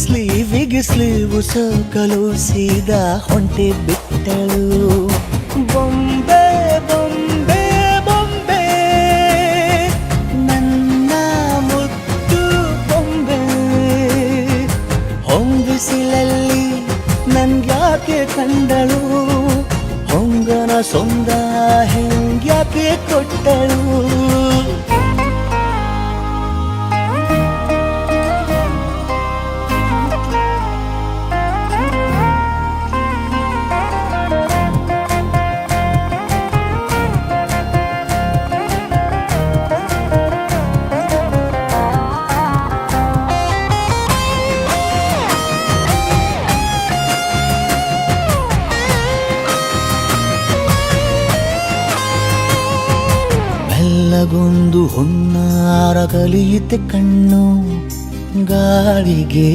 ಸ್ಲೀವಿಗೆ sleeve ಸೋಕಲು ಸೀದಾ ಹೊಂಟೆ ಬಿಟ್ಟಳು. ಬೊಂಬೆ ಬೊಂಬೆ ಬೊಂಬೆ ನನ್ನ ಮುದ್ದು ಬೊಂಬೆ, ಹೊಂಬಿಸಿಲಲ್ಲಿ ನನ್ಗ್ಯಾಕೆ ಕಂಡಳು, ಹೊಂಗನ ಸೊಂದ ಹೆಂಗ್ಯಾಕೆ ಕೊಟ್ಟಳು. ಮೆಲ್ಲಗೊಂದು ಹುನ್ನಾರ ಕಲಿಯಿತೆ ಕಣ್ಣು ಗಾಳಿಗೆ